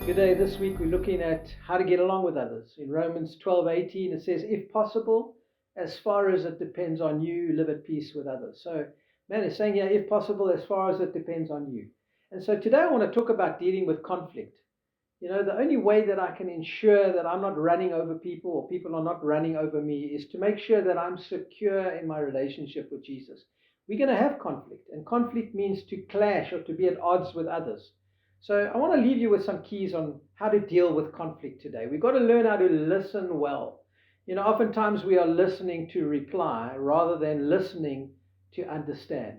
Good day. This week we're looking at how to get along with others. In Romans 12:18 it says, if possible, as far as it depends on you, live at peace with others. So, man, it's saying here, if possible, as far as it depends on you. And so today I want to talk about dealing with conflict. You know, the only way that I can ensure that I'm not running over people or people are not running over me is to make sure that I'm secure in my relationship with Jesus. We're going to have conflict, and conflict means to clash or to be at odds with others. So I want to leave you with some keys on how to deal with conflict today. We've got to learn how to listen well. You know, oftentimes we are listening to reply rather than listening to understand.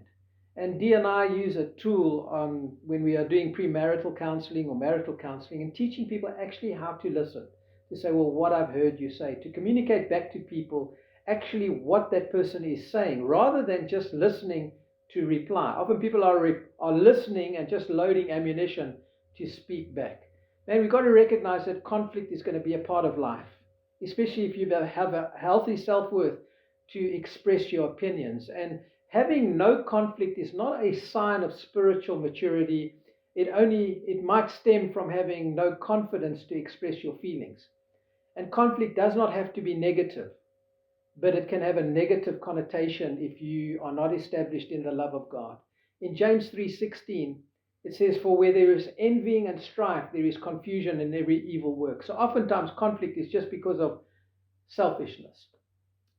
And Dee and I use a tool when we are doing premarital counseling or marital counseling and teaching people actually how to listen. To say, well, what I've heard you say, to communicate back to people actually what that person is saying, rather than just listening to reply. Often people are listening and just loading ammunition to speak back. Man, we've got to recognize that conflict is going to be a part of life, especially if you have a healthy self-worth to express your opinions. And having no conflict is not a sign of spiritual maturity. It might stem from having no confidence to express your feelings. And conflict does not have to be negative, but it can have a negative connotation if you are not established in the love of God. In James 3:16, it says, for where there is envying and strife, there is confusion in every evil work. So oftentimes conflict is just because of selfishness.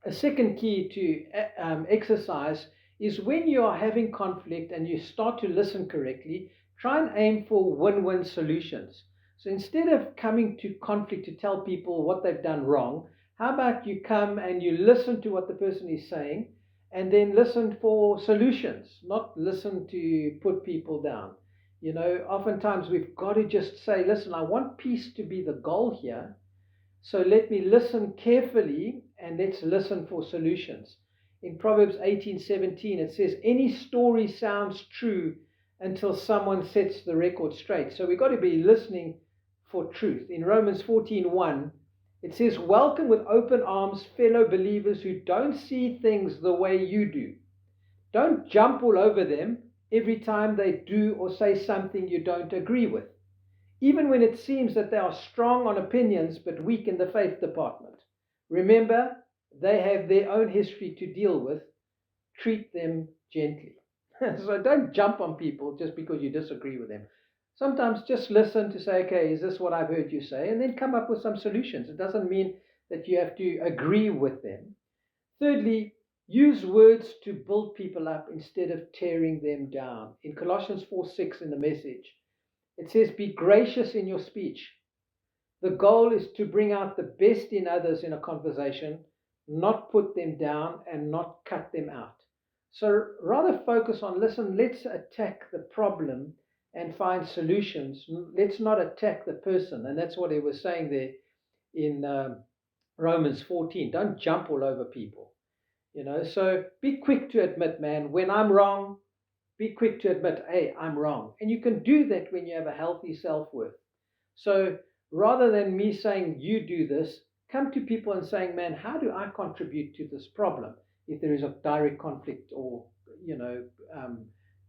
A second key to exercise is when you are having conflict and you start to listen correctly, try and aim for win-win solutions. So instead of coming to conflict to tell people what they've done wrong, how about you come and you listen to what the person is saying and then listen for solutions, not listen to put people down. You know, oftentimes we've got to just say, listen, I want peace to be the goal here. So let me listen carefully and let's listen for solutions. In Proverbs 18:17, it says, any story sounds true until someone sets the record straight. So we've got to be listening for truth. In Romans 14:1, it says, welcome with open arms fellow believers who don't see things the way you do. Don't jump all over them every time they do or say something you don't agree with, even when it seems that they are strong on opinions but weak in the faith department. Remember, they have their own history to deal with. Treat them gently. So don't jump on people just because you disagree with them. Sometimes just listen to say, okay, is this what I've heard you say? And then come up with some solutions. It doesn't mean that you have to agree with them. Thirdly, use words to build people up instead of tearing them down. In Colossians 4:6 in the Message, it says, be gracious in your speech. The goal is to bring out the best in others in a conversation, not put them down and not cut them out. So rather focus on, listen, let's attack the problem and find solutions. Let's not attack the person. And that's what he was saying there in Romans 14. Don't jump all over people. You know, so be quick to admit, man, when I'm wrong, be quick to admit, hey, I'm wrong. And you can do that when you have a healthy self-worth. So rather than me saying, you do this, come to people and saying, man, how do I contribute to this problem? If there is a direct conflict or,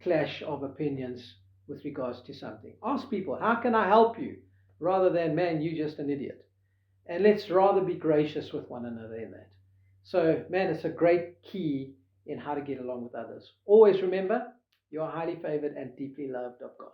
clash of opinions with regards to something. Ask people, how can I help you? Rather than, man, you're just an idiot. And let's rather be gracious with one another in that. So, man, it's a great key in how to get along with others. Always remember, you are highly favored and deeply loved of God.